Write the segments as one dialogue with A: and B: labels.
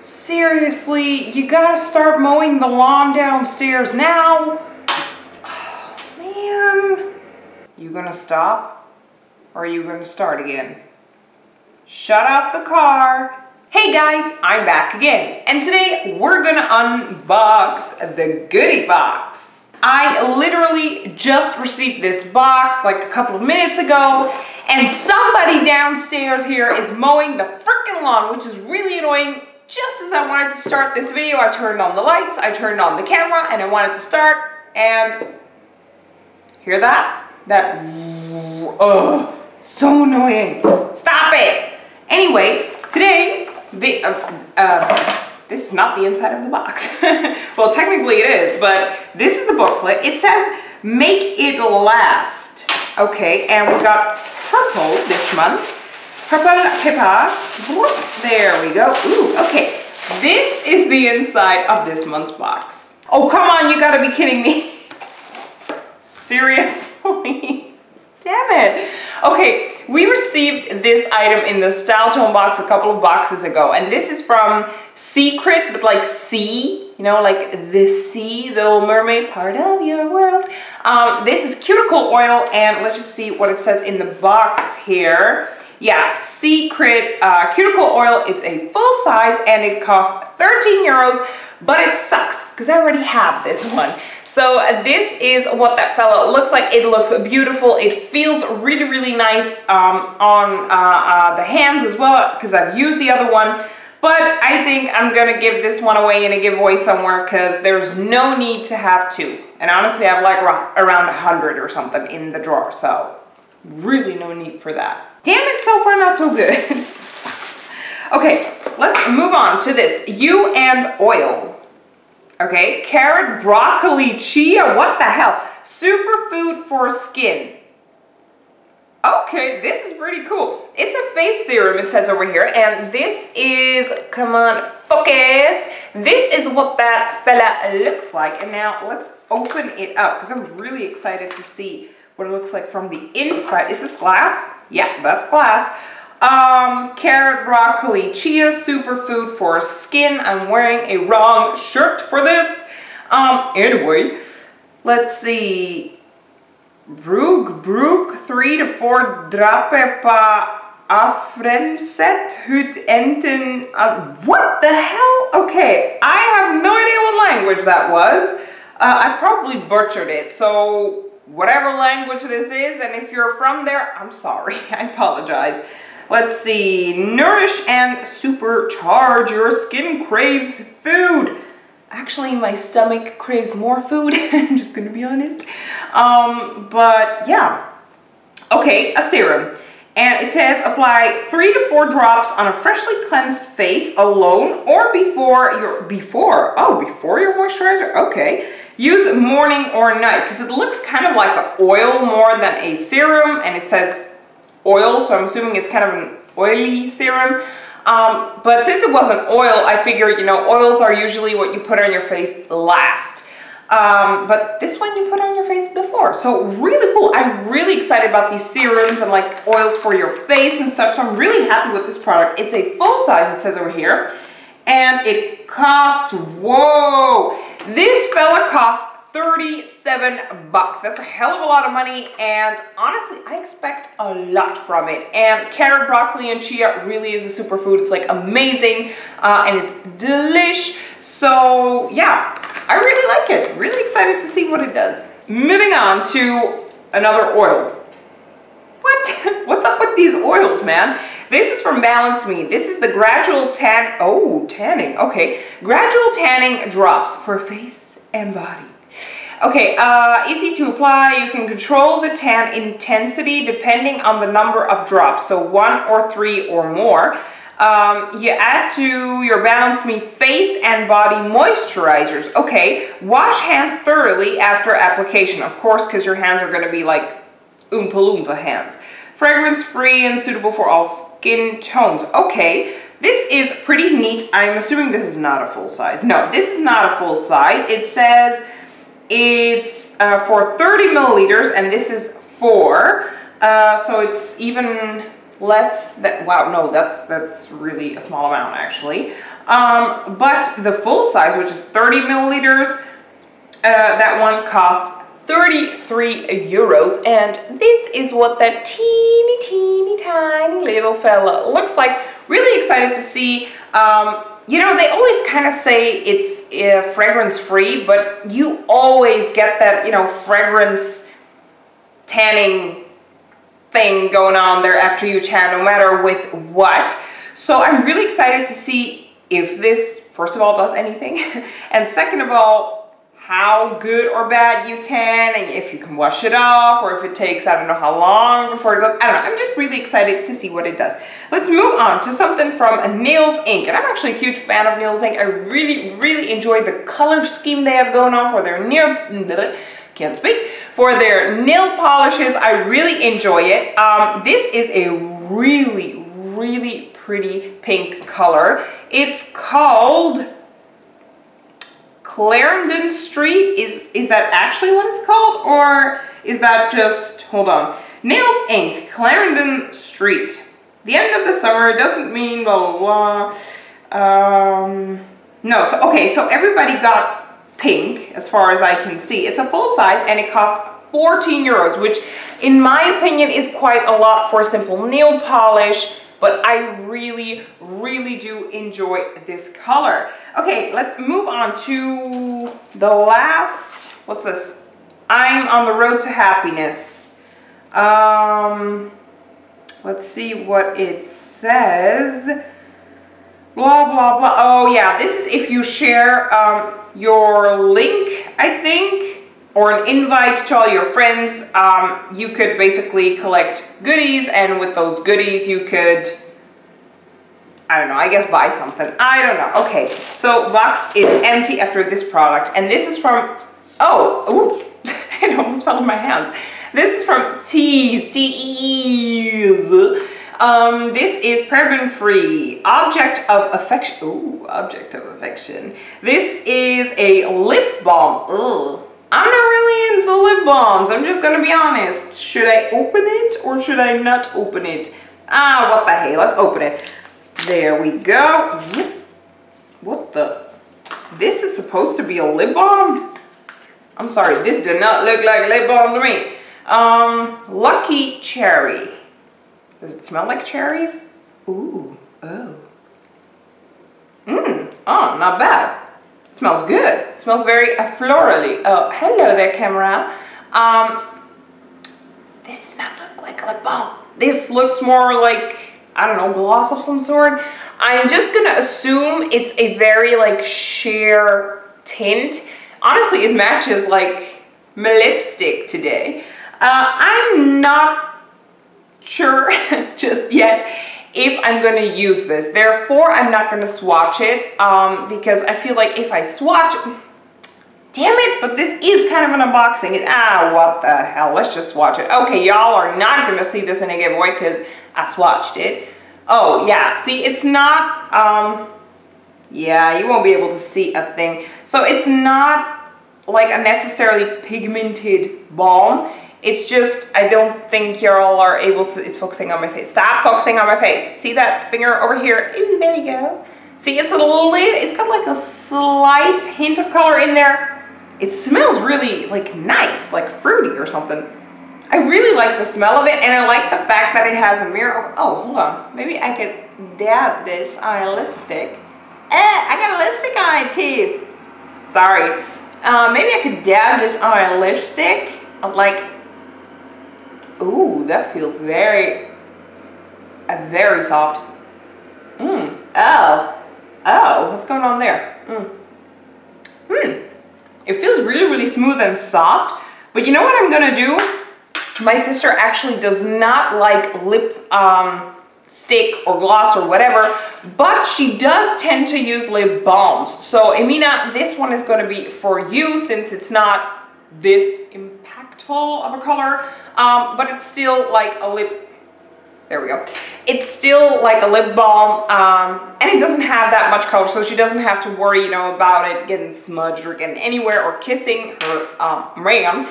A: Seriously, you gotta start mowing the lawn downstairs now. Oh, man. You gonna stop? Or are you gonna start again? Shut off the car. Hey guys, I'm back again. And today we're gonna unbox the Goodiebox. I literally just received this box like a couple of minutes ago, and somebody downstairs here is mowing the freaking lawn, which is really annoying. Just as I wanted to start this video, I turned on the lights, I turned on the camera, and I wanted to start, and hear that? That, oh, so annoying. Stop it. Anyway, today, this is not the inside of the box. Well, technically it is, but this is the booklet. It says, make it last. Okay, and we got purple this month. Purple paper. There we go. Ooh, okay. This is the inside of this month's box. Oh, come on, you gotta be kidding me. Seriously? Damn it. Okay, we received this item in the StyleTone box a couple of boxes ago, and this is from Secret, but like sea, you know, like the sea, the Little Mermaid, part of your world. This is Cuticle Oil, and let's just see what it says in the box here. Yeah, Secret Cuticle Oil. It's a full size and it costs 13 euros, but it sucks because I already have this one. So this is what that fella looks like. It looks beautiful. It feels really, really nice on the hands as well because I've used the other one. But I think I'm going to give this one away in a giveaway somewhere because there's no need to have two. And honestly, I have like around 100 or something in the drawer. So really no need for that. Damn it, so far not so good. Sucks. Okay, let's move on to this. You and oil. Okay, carrot, broccoli, chia, what the hell? Superfood for skin. Okay, this is pretty cool. It's a face serum, it says over here, and this is, come on, focus. This is what that fella looks like, and now let's open it up, because I'm really excited to see what it looks like from the inside. Is this glass? Yeah, that's glass. Carrot, broccoli, chia, superfood for skin. I'm wearing a wrong shirt for this. Anyway, let's see. Brug 3 to 4 drape pa afrenset hut enten. What the hell? Okay, I have no idea what language that was. I probably butchered it, so whatever language this is, and if you're from there, I'm sorry, I apologize. Let's see, nourish and supercharge your skin craves food. Actually, my stomach craves more food, I'm just gonna be honest. But yeah, okay, a serum. And it says apply 3 to 4 drops on a freshly cleansed face alone or before your moisturizer, okay. Use morning or night, because it looks kind of like an oil more than a serum, and it says oil, so I'm assuming it's kind of an oily serum. But since it wasn't oil, I figured, you know, oils are usually what you put on your face last. But this one you put on your face before. So really cool. I'm really excited about these serums and like oils for your face and stuff. So I'm really happy with this product. It's a full size, it says over here. And it costs, whoa, this fella costs 37 bucks. That's a hell of a lot of money, and honestly, I expect a lot from it. And carrot, broccoli, and chia really is a superfood. It's like amazing, and it's delish. So yeah, I really like it. Really excited to see what it does. Moving on to another oil. What's up with these oils, man? This is from Balance Me. This is the Gradual Tan, oh, tanning, okay. Gradual Tanning Drops for face and body. Okay, easy to apply. You can control the tan intensity depending on the number of drops. So 1 or 3 or more. You add to your Balance Me face and body moisturizers. Okay, wash hands thoroughly after application. Of course, because your hands are going to be like Oompa Loompa hands. Fragrance free and suitable for all skin tones. Okay, this is pretty neat. I'm assuming this is not a full size. No, this is not a full size. It says it's for 30 milliliters, and this is 4. So it's even less than, wow, no, that's really a small amount actually. But the full size, which is 30 milliliters, that one costs 33 euros, and this is what that teeny tiny little fella looks like. Really excited to see. You know, they always kind of say it's fragrance free, but you always get that, you know, fragrance tanning thing going on there after you tan, no matter with what. So I'm really excited to see if this, first of all, does anything, and second of all, how good or bad you tan, and if you can wash it off, or if it takes, I don't know how long before it goes. I don't know. I'm just really excited to see what it does. Let's move on to something from Nails Inc. And I'm actually a huge fan of Nails Inc. I really enjoy the color scheme they have going on for their nail, can't speak, for their nail polishes. I really enjoy it. This is a really pretty pink color. It's called Clarendon Street. Is that actually what it's called, or is that just, hold on, Nails Inc. Clarendon Street. The end of the summer doesn't mean blah blah blah. No, so okay, so everybody got pink as far as I can see. It's a full size and it costs 14 euros, which in my opinion is quite a lot for simple nail polish. But I really do enjoy this color. Okay, let's move on to the last, what's this? I'm on the road to happiness. Let's see what it says. Blah, blah, blah. Oh yeah, this is if you share your link, I think, or an invite to all your friends. You could basically collect goodies, and with those goodies you could, I don't know, I guess buy something. I don't know. Okay, so box is empty after this product, and this is from, oh, ooh, it almost fell in my hands. This is from Tease. This is paraben-free, object of affection. Ooh, object of affection. This is a lip balm. Ugh. I'm not really into lip balms. I'm just gonna be honest. Should I open it or should I not open it? Ah, what the hey, let's open it. There we go. What the? This is supposed to be a lip balm? I'm sorry, this did not look like a lip balm to me. Lucky Cherry. Does it smell like cherries? Ooh, oh. Oh, not bad. It smells good. It smells very florally. Oh, hello there, camera. This does not look like a lip balm. This looks more like, I don't know, gloss of some sort. I'm just gonna assume it's a very like sheer tint. Honestly, it matches like my lipstick today. I'm not sure just yet if I'm going to use this. Therefore, I'm not going to swatch it because I feel like if I swatch, damn it, but this is kind of an unboxing. What the hell? Let's just swatch it. Okay, y'all are not going to see this in a giveaway because I swatched it. Oh, yeah. See, it's not, yeah, you won't be able to see a thing. So it's not like a necessarily pigmented balm. It's just, I don't think y'all are able to, it's focusing on my face. Stop focusing on my face. See that finger over here? Ooh, there you go. See, it's a little, it's got like a slight hint of color in there. It smells really like nice, like fruity or something. I really like the smell of it, and I like the fact that it has a mirror. Oh, hold on. Maybe I could dab this on a lipstick. I got a lipstick on my teeth. Sorry. Maybe I could dab this on my lipstick. Like, ooh, that feels very soft. Oh, what's going on there? It feels really smooth and soft. But you know what I'm gonna do? My sister actually does not like lip stick or gloss or whatever, but she does tend to use lip balms. So Emina, this one is gonna be for you since it's not this impactful of a color, but it's still like a lip, there we go. It's still like a lip balm, and it doesn't have that much color, so she doesn't have to worry, you know, about it getting smudged or getting anywhere or kissing her man.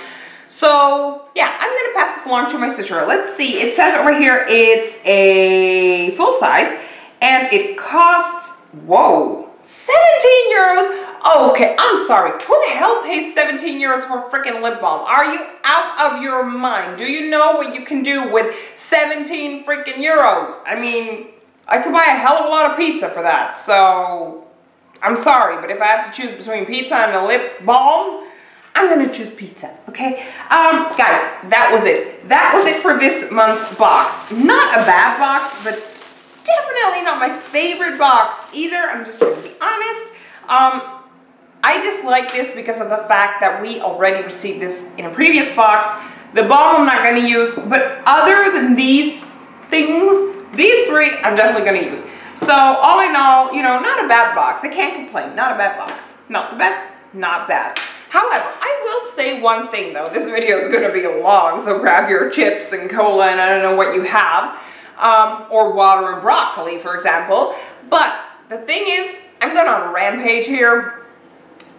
A: So yeah, I'm gonna pass this along to my sister. Let's see, it says over here it's a full size and it costs, whoa, 17 euros. Okay, I'm sorry. Who the hell pays 17 euros for a freaking lip balm? Are you out of your mind? Do you know what you can do with 17 freaking euros? I mean, I could buy a hell of a lot of pizza for that. So, I'm sorry, but if I have to choose between pizza and a lip balm, I'm gonna choose pizza, okay? Guys, that was it. That was it for this month's box. Not a bad box, but definitely not my favorite box either. I'm just going to be honest. I dislike this because of the fact that we already received this in a previous box. The balm I'm not going to use, but other than these things, these three I'm definitely going to use. So all in all, you know, not a bad box. I can't complain. Not a bad box. Not the best, not bad. However, I will say one thing though. This video is going to be long, so grab your chips and cola and I don't know what you have. Or water and broccoli, for example. But the thing is, I'm going on a rampage here.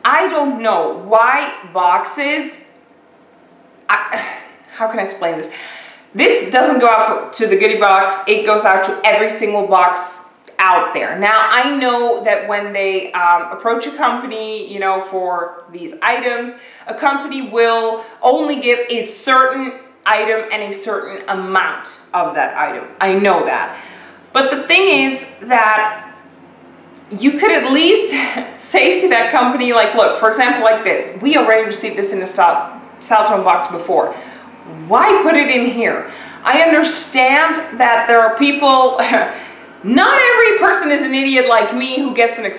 A: I don't know why boxes, how can I explain this? This doesn't go out to the Goodiebox, it goes out to every single box out there. Now, I know that when they approach a company, you know, for these items, a company will only give a certain item and a certain amount of that item. I know that. But the thing is that you could at least say to that company, like, look, for example, like this. We already received this in a StyleTone box before. Why put it in here? I understand that there are people, not every person is an idiot like me who gets an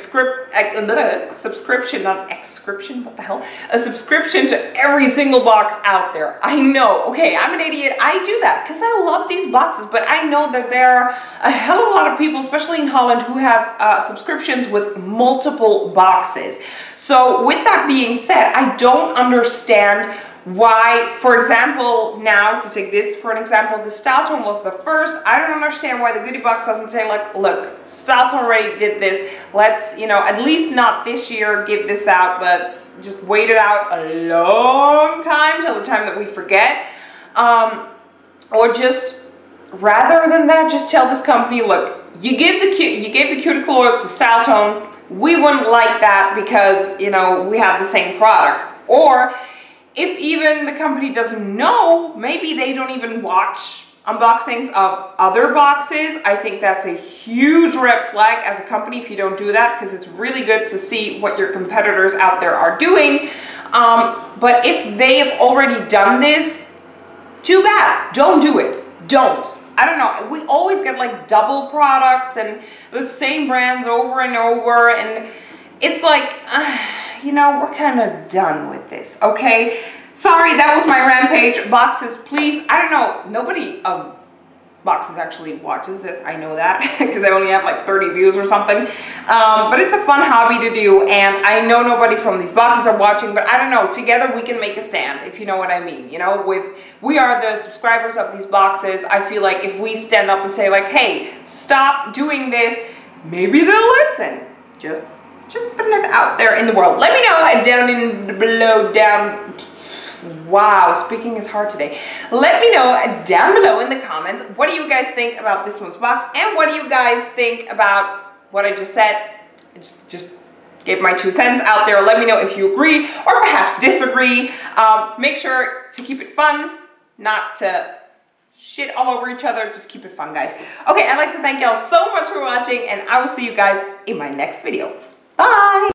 A: subscription, not exscription, what the hell? A subscription to every single box out there. I know, okay, I'm an idiot. I do that because I love these boxes, but I know that there are a hell of a lot of people, especially in Holland, who have subscriptions with multiple boxes. So with that being said, I don't understand why, for example, now to take this for an example, the StyleTone was the first. I don't understand why the Goodiebox doesn't say, like, look, StyleTone already did this. Let's, you know, at least not this year give this out, but just wait it out a long time till the time that we forget. Or just, rather than that, just tell this company, look, you gave the Cuticle Oil to StyleTone. We wouldn't like that because, you know, we have the same product. Or if even the company doesn't know, maybe they don't even watch unboxings of other boxes. I think that's a huge red flag as a company if you don't do that, because it's really good to see what your competitors out there are doing. But if they have already done this, too bad. Don't do it. Don't. I don't know. We always get like double products and the same brands over and over, and it's like, you know, we're kind of done with this, okay? Sorry, that was my rampage. Boxes, please. I don't know. Nobody of boxes actually watches this. I know that because I only have like 30 views or something. But it's a fun hobby to do, and I know nobody from these boxes are watching, but I don't know. Together we can make a stand, if you know what I mean. You know, we are the subscribers of these boxes. I feel like if we stand up and say like, hey, stop doing this, maybe they'll listen. Just putting it out there in the world. Let me know down below. Wow, speaking is hard today. Let me know down below in the comments, what do you guys think about this month's box, and what do you guys think about what I just said? I just gave my 2 cents out there. Let me know if you agree or perhaps disagree. Make sure to keep it fun, not to shit all over each other. Just keep it fun, guys. Okay, I'd like to thank y'all so much for watching, and I will see you guys in my next video.